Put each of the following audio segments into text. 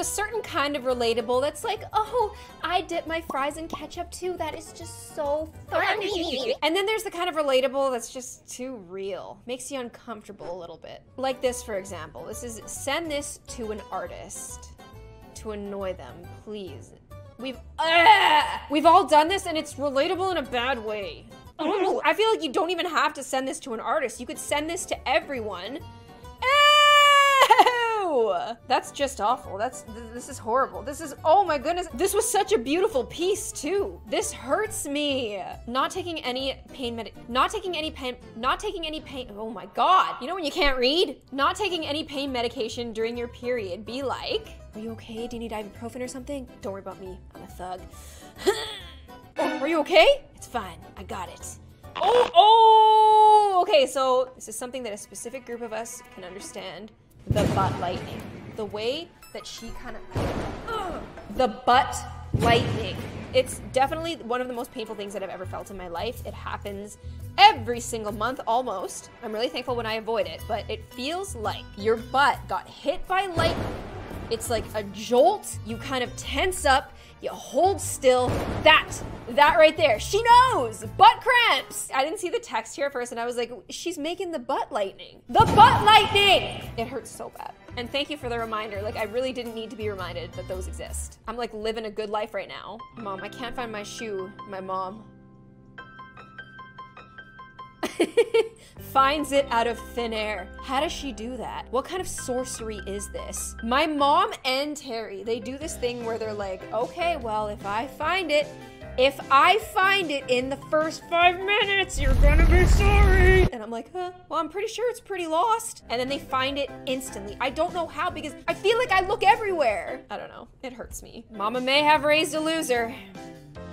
a certain kind of relatable that's like, oh, I dip my fries in ketchup too. That is just so funny. And then there's the kind of relatable that's just too real. Makes you uncomfortable a little bit. Like this, for example. This is, send this to an artist to annoy them, please. We've all done this and it's relatable in a bad way. I feel like you don't even have to send this to an artist. You could send this to everyone. Ew! That's just awful. This is horrible. This is, oh my goodness. This was such a beautiful piece too. This hurts me. Not taking any pain, oh my God. You know when you can't read? Not taking any pain medication during your period. Be like, are you okay? Do you need ibuprofen or something? Don't worry about me. I'm a thug. Oh, are you okay? It's fine. I got it. Oh, okay, so this is something that a specific group of us can understand. The butt lightning. The way that she kind of, the butt lightning. It's definitely one of the most painful things that I've ever felt in my life. It happens every single month, almost. I'm really thankful when I avoid it, but it feels like your butt got hit by lightning. It's like a jolt. You kind of tense up. You hold still. That right there. She knows. Butt cramps. I didn't see the text here at first and I was like, she's making the butt lightning. The butt lightning! It hurts so bad. And thank you for the reminder. Like, I really didn't need to be reminded that those exist. I'm like living a good life right now. Mom, I can't find my shoe. My mom finds it out of thin air. How does she do that? What kind of sorcery is this? My mom and Terry, they do this thing where they're like, okay, well, if I find it in the first 5 minutes, you're gonna be sorry. And I'm like, huh? Well, I'm pretty sure it's pretty lost. And then they find it instantly. I don't know how because I feel like I look everywhere. I don't know. It hurts me. Mama may have raised a loser.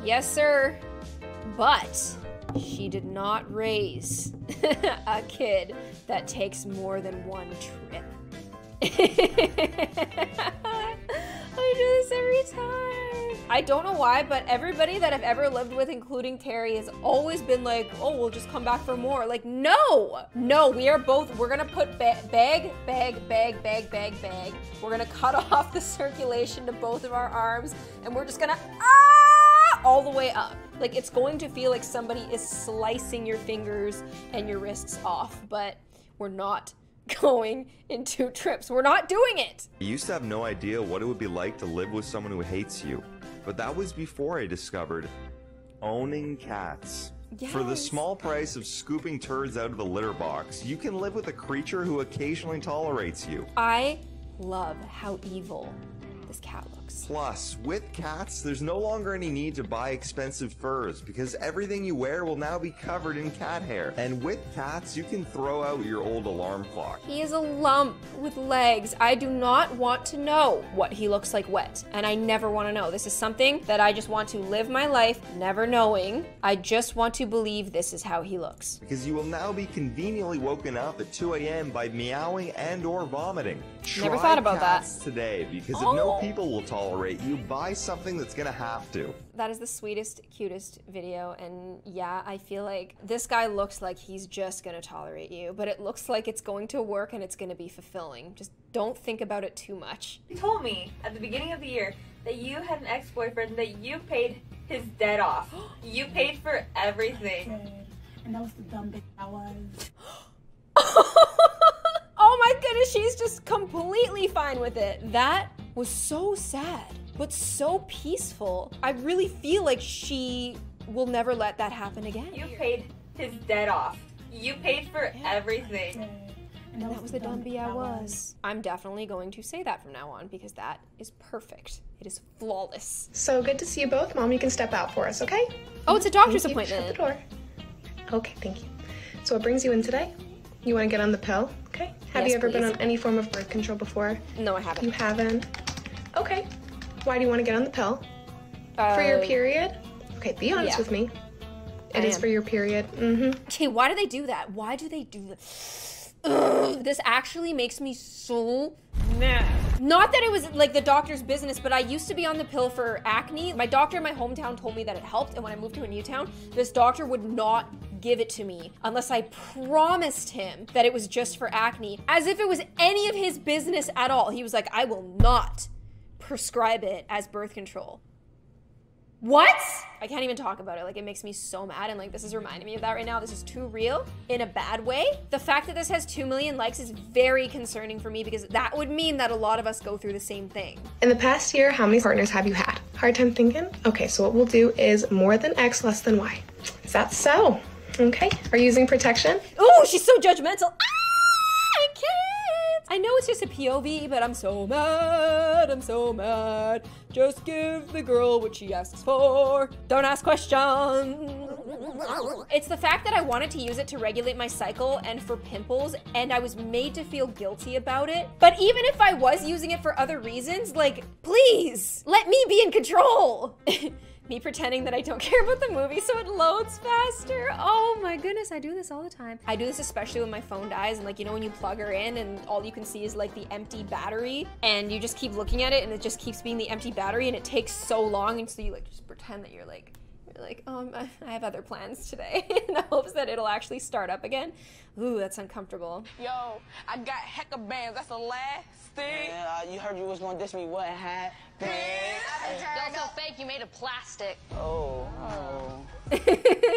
Yes, sir. But she did not raise a kid that takes more than one trip. I do this every time. I don't know why, but everybody that I've ever lived with, including Terry, has always been like, oh, we'll just come back for more. Like, no, we're gonna put bag. We're gonna cut off the circulation to both of our arms and we're just gonna, all the way up. Like, it's going to feel like somebody is slicing your fingers and your wrists off, but we're not going in 2 trips. We're not doing it. I used to have no idea what it would be like to live with someone who hates you, but that was before I discovered owning cats. Yes. For the small price of scooping turds out of the litter box, you can live with a creature who occasionally tolerates you. I love how evil this cat looks. Plus, with cats, there's no longer any need to buy expensive furs because everything you wear will now be covered in cat hair. And with cats, you can throw out your old alarm clock. He is a lump with legs. I do not want to know what he looks like wet, and I never want to know. This is something that I just want to live my life never knowing. I just want to believe this is how he looks. Because you will now be conveniently woken up at 2 a.m. by meowing and or vomiting. Never thought about that. Today, because if no people will tolerate you, buy something that's gonna have to. That is the sweetest, cutest video, and yeah, I feel like this guy looks like he's just gonna tolerate you, but it looks like it's going to work and it's gonna be fulfilling. Just don't think about it too much. You told me at the beginning of the year that you had an ex-boyfriend that you paid his debt off. You paid for everything. And that was the dumb bitch I was. Oh my goodness, she's just completely fine with it. That was so sad, but so peaceful. I really feel like she will never let that happen again. You paid his debt off. You paid for everything. And that was the dumb bee I was. I'm definitely going to say that from now on because that is perfect. It is flawless. So good to see you both. Mom, you can step out for us, okay? Oh, it's a doctor's Thank you. appointment. Shut the door. Okay, thank you. So what brings you in today? You want to get on the pill? Okay. Have Yes, you ever been please. on any form of birth control before? No, I haven't. You haven't? Okay. Why do you want to get on the pill? For your period? Okay, be honest yeah. with me. It is for your period. Okay, why do they do that? Why do they do that? Ugh, this actually makes me so mad. Not that it was like the doctor's business, but I used to be on the pill for acne. My doctor in my hometown told me that it helped, and when I moved to a new town, this doctor would not give it to me unless I promised him that it was just for acne, as if it was any of his business at all. He was like, I will not prescribe it as birth control. What? I can't even talk about it. Like, it makes me so mad, and like, this is reminding me of that right now. This is too real in a bad way. The fact that this has 2 million likes is very concerning for me, because that would mean that a lot of us go through the same thing. In the past year, how many partners have you had? Hard time thinking? Okay, so what we'll do is more than X, less than Y. Is that so? Okay, are you using protection? Oh, she's so judgmental. I can't. I know it's just a POV, but I'm so mad. I'm so mad. Just give the girl what she asks for. Don't ask questions. It's the fact that I wanted to use it to regulate my cycle and for pimples, and I was made to feel guilty about it. But even if I was using it for other reasons, like, please, let me be in control. Me pretending that I don't care about the movie so it loads faster. Oh my goodness, I do this all the time. I do this especially when my phone dies, and like, you know, when you plug her in and all you can see is like the empty battery, and you just keep looking at it and it just keeps being the empty battery, and it takes so long, and so you like just pretend that you're like, I have other plans today in the hopes that it'll actually start up again. Ooh, that's uncomfortable. Yo, I got hecka bands. That's the last thing. Yeah, you heard you was gonna diss me. What happened? You're so fake, you made of plastic. Oh.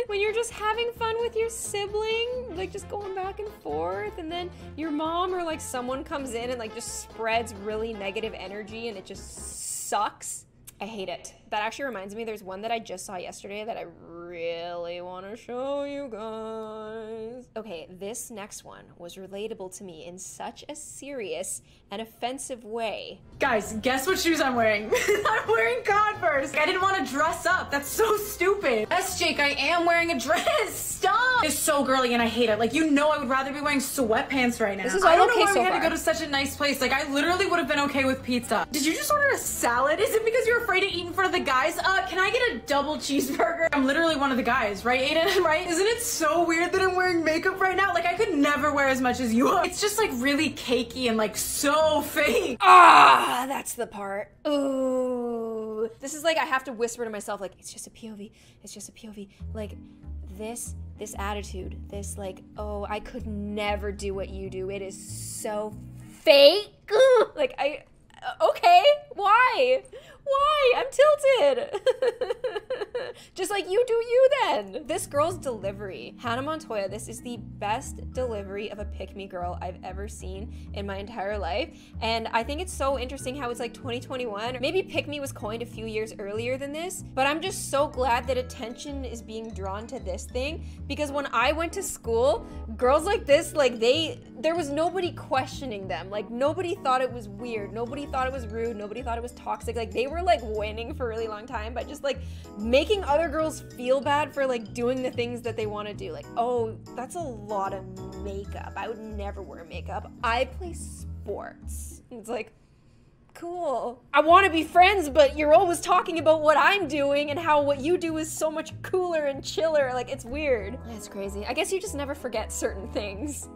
When you're just having fun with your sibling, like just going back and forth, and then your mom or like someone comes in and like just spreads really negative energy, and it just sucks. I hate it. That actually reminds me, there's one that I just saw yesterday that I really want to show you guys. Okay, this next one was relatable to me in such a serious and offensive way. Guys, guess what shoes I'm wearing? I'm wearing Converse. I didn't want to dress up. That's so stupid. Yes, Jake, I am wearing a dress. Stop. It's so girly and I hate it. Like, you know I would rather be wearing sweatpants right now. This is all I don't know okay why so we had far. to go to such a nice place. Like, I literally would have been okay with pizza. Did you just order a salad? Is it because you're afraid to eat in front of the guys? Can I get a double cheeseburger? I'm literally one of the guys, right, Aiden? Right? Isn't it so weird that I'm wearing makeup right now? Like, I could never wear as much as you are. It's just like really cakey and like so fake. Ah, that's the part. Ooh. This is like, I have to whisper to myself, like, it's just a POV. It's just a POV. Like, this attitude, this like, oh, I could never do what you do. It is so fake. Like, okay, why? Why? I'm tilted. Just like you do you then. This girl's delivery, Hannah Montoya, this is the best delivery of a pick-me girl I've ever seen in my entire life. And I think it's so interesting how it's like 2021. Maybe pick-me was coined a few years earlier than this, but I'm just so glad that attention is being drawn to this thing, because when I went to school, girls like this, like there was nobody questioning them. Like, nobody thought it was weird. Nobody thought it was rude. Nobody thought it was toxic. Like, they were like winning for a really long time by just like making other girls feel bad for like doing the things that they want to do. Like, oh, that's a lot of makeup. I would never wear makeup. I play sports. It's like, cool. I want to be friends, but you're always talking about what I'm doing and how what you do is so much cooler and chiller. Like, it's weird. It's crazy. I guess you just never forget certain things.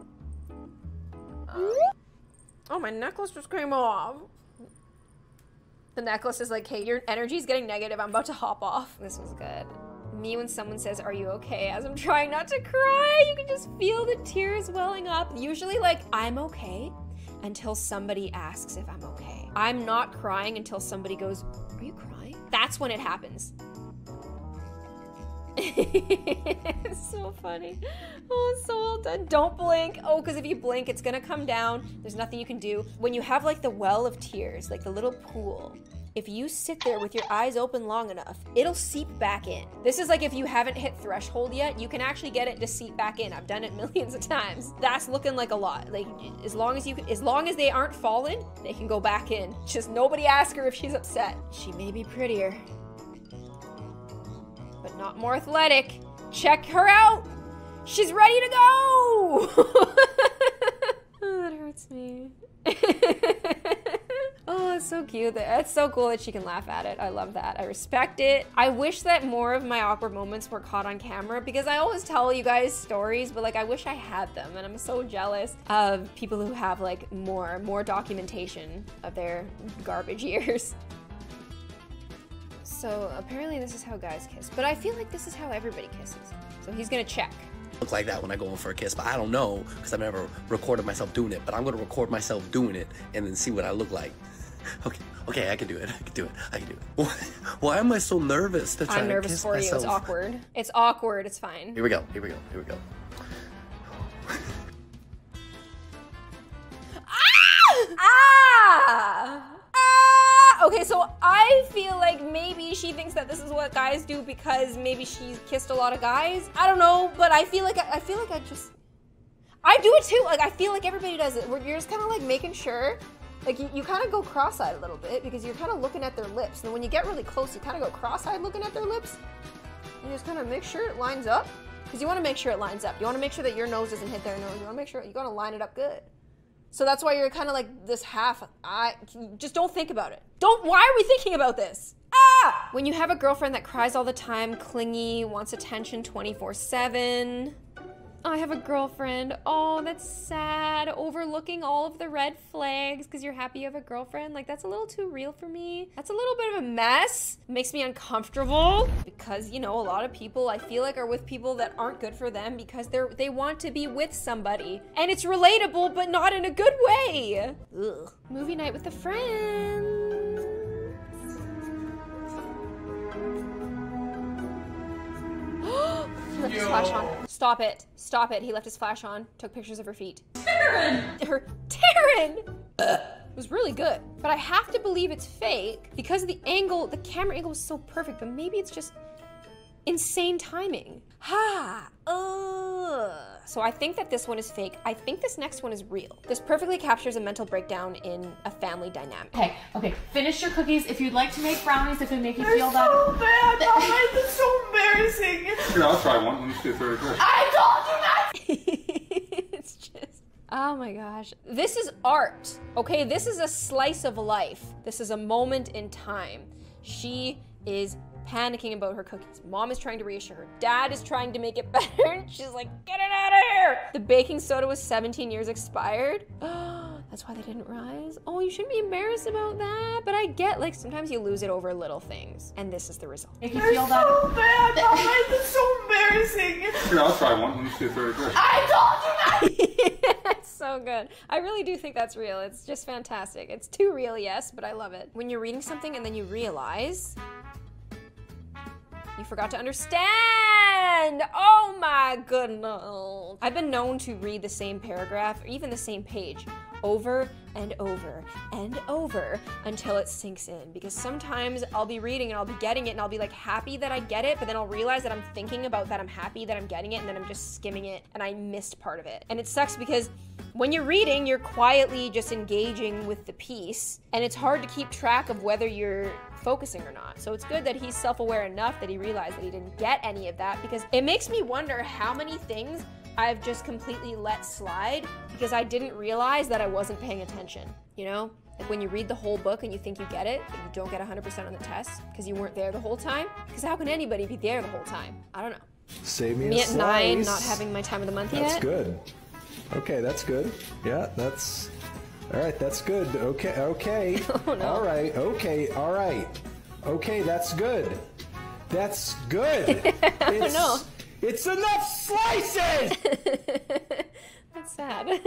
Oh, my necklace just came off. The necklace is like, hey, your energy's getting negative. I'm about to hop off. This was good. Me when someone says, are you okay? As I'm trying not to cry, you can just feel the tears welling up. Usually like, I'm okay until somebody asks if I'm okay. I'm not crying until somebody goes, are you crying? That's when it happens. It's so funny. Oh, it's so well done. Don't blink. Oh, because if you blink, it's gonna come down. There's nothing you can do. When you have like the well of tears, like the little pool, if you sit there with your eyes open long enough, it'll seep back in. This is like if you haven't hit threshold yet, you can actually get it to seep back in. I've done it millions of times. That's looking like a lot. Like, as long as they aren't falling, they can go back in. Just nobody ask her if she's upset. She may be prettier, but not more athletic. Check her out. She's ready to go. Oh, that hurts me. Oh, it's so cute. It's so cool that she can laugh at it. I love that. I respect it. I wish that more of my awkward moments were caught on camera, because I always tell you guys stories, but like, I wish I had them, and I'm so jealous of people who have like more documentation of their garbage years. So apparently this is how guys kiss, but I feel like this is how everybody kisses. So he's gonna check. Look like that when I go in for a kiss, but I don't know because I've never recorded myself doing it, but I'm gonna record myself doing it and then see what I look like. Okay, I can do it. Why am I so nervous to try I'm to nervous kiss for you. myself? It's awkward. It's awkward. It's fine. Here we go. Okay, so I feel like maybe she thinks that this is what guys do because maybe she's kissed a lot of guys. I don't know, but I feel like I do it too. Like I feel like everybody does it. Where you're just kind of like making sure, like you kind of go cross-eyed a little bit because you're kind of looking at their lips. And when you get really close, you kind of go cross-eyed looking at their lips. And you just kind of make sure it lines up because you want to make sure it lines up. You want to make sure that your nose doesn't hit their nose. You want to make sure you got to line it up good. So that's why you're kind of like this half. Just don't think about it. Why are we thinking about this? When you have a girlfriend that cries all the time, clingy, wants attention 24/7. I have a girlfriend. Oh, that's sad. Overlooking all of the red flags because you're happy you have a girlfriend. Like, that's a little too real for me. That's a little bit of a mess. It makes me uncomfortable because, you know, a lot of people I feel like are with people that aren't good for them because they want to be with somebody. And it's relatable, but not in a good way. Ugh. Movie night with a friend. He left his flash on. Stop it. Stop it. He left his flash on. Took pictures of her feet. Taryn! Taryn! It was really good. But I have to believe it's fake because the angle, the camera angle was so perfect, but maybe it's just insane timing. So I think that this one is fake. I think this next one is real. This perfectly captures a mental breakdown in a family dynamic. Okay, finish your cookies. If you'd like to make brownies, if it make you feel They're so that. bad, Mama. It's so embarrassing. Here, I'll try one. Let me see if they're good. I told you not. It's just, oh my gosh. This is art, okay? This is a slice of life. This is a moment in time. She is panicking about her cookies. Mom is trying to reassure her. Dad is trying to make it better. And she's like, get it out of here. The baking soda was 17 years expired. That's why they didn't rise. Oh, you shouldn't be embarrassed about that. But I get, like, sometimes you lose it over little things. And this is the result. Make you feel that. So bad, Mama. It's so embarrassing. Here, I'll try one. Let me see if they're good. I told you not. It's so good. I really do think that's real. It's just fantastic. It's too real, yes, but I love it. When you're reading something and then you realize you forgot to understand. Oh my goodness. I've been known to read the same paragraph or even the same page over and over and over until it sinks in, because sometimes I'll be reading and I'll be getting it and I'll be like happy that I get it, but then I'll realize that I'm thinking about that I'm happy that I'm getting it and then I'm just skimming it and I missed part of it. And it sucks because when you're reading, you're quietly just engaging with the piece and it's hard to keep track of whether you're focusing or not. So it's good that he's self-aware enough that he realized that he didn't get any of that, because it makes me wonder how many things I've just completely let slide because I didn't realize that I wasn't paying attention, you know? Like when you read the whole book and you think you get it, but you don't get 100% on the test because you weren't there the whole time. Because how can anybody be there the whole time? I don't know. Save me Me a at slice. 9, not having my time of the month yet. That's good. Okay, that's good. Yeah, that's... All right, that's good. Okay, okay. Oh, no. All right, okay, all right. Okay, that's good. That's good. Oh, no. It's enough slices! That's sad.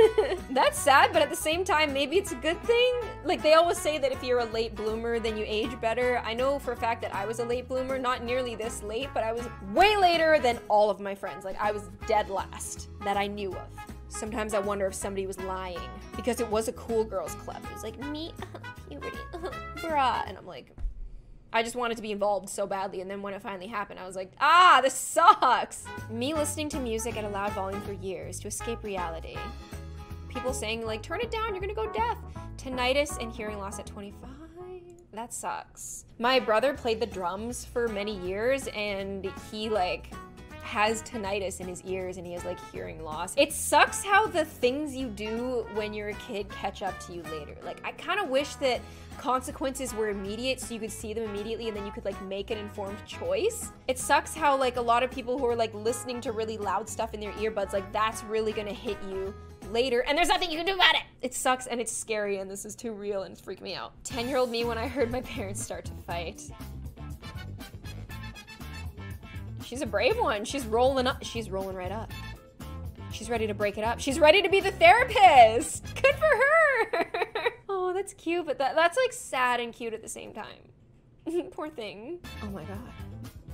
That's sad, but at the same time, maybe it's a good thing. Like, they always say that if you're a late bloomer, then you age better. I know for a fact that I was a late bloomer, not nearly this late, but I was way later than all of my friends. Like, I was dead last that I knew of. Sometimes I wonder if somebody was lying because it was a cool girls club. It was like, me, puberty, bruh. And I'm like, I just wanted to be involved so badly, and then when it finally happened, I was like, this sucks! Me listening to music at a loud volume for years to escape reality. People saying, like, turn it down, you're gonna go deaf. Tinnitus and hearing loss at 25. That sucks. My brother played the drums for many years, and he, like, has tinnitus in his ears and he has like hearing loss. It sucks how the things you do when you're a kid catch up to you later. Like, I kind of wish that consequences were immediate so you could see them immediately and then you could like make an informed choice. It sucks how like a lot of people who are like listening to really loud stuff in their earbuds, like that's really gonna hit you later and there's nothing you can do about it. It sucks and it's scary and this is too real and it's freaking me out. 10-year-old me when I heard my parents start to fight. She's a brave one. She's rolling up. She's rolling right up. She's ready to break it up. She's ready to be the therapist. Good for her. Oh, that's cute, but that's like sad and cute at the same time. Poor thing. Oh my god.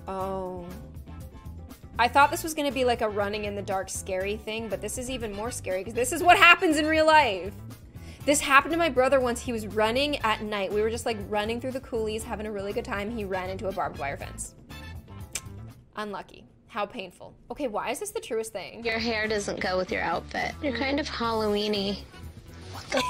Oh. I thought this was gonna be like a running in the dark scary thing, but this is even more scary because this is what happens in real life. This happened to my brother once. He was running at night. We were just like running through the coulees, having a really good time. He ran into a barbed wire fence. Unlucky. How painful. Okay, why is this the truest thing? Your hair doesn't go with your outfit. You're kind of Halloween-y. What the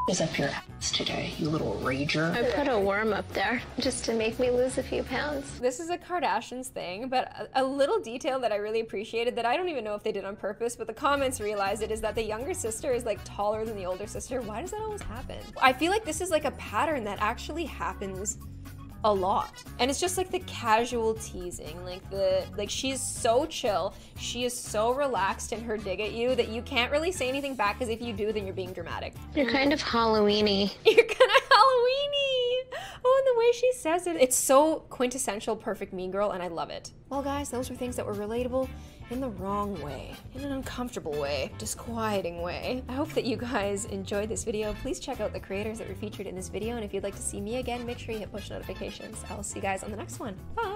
is up your ass today, you little rager? I put a worm up there just to make me lose a few pounds. This is a Kardashians thing, but a little detail that I really appreciated that I don't even know if they did on purpose, but the comments realized it, is that the younger sister is like taller than the older sister. Why does that always happen? I feel like this is like a pattern that actually happens a lot. And it's just like the casual teasing, like she's so chill, she is so relaxed in her dig at you that you can't really say anything back, because if you do, then you're being dramatic. You're kind of Halloween-y. You're kind of Halloween-y. Oh, and the way she says it, it's so quintessential perfect mean girl, and I love it. Well guys, those were things that were relatable in the wrong way, in an uncomfortable way, disquieting way. I hope that you guys enjoyed this video. Please check out the creators that were featured in this video, and if you'd like to see me again, make sure you hit push notifications. I will see you guys on the next one. Bye!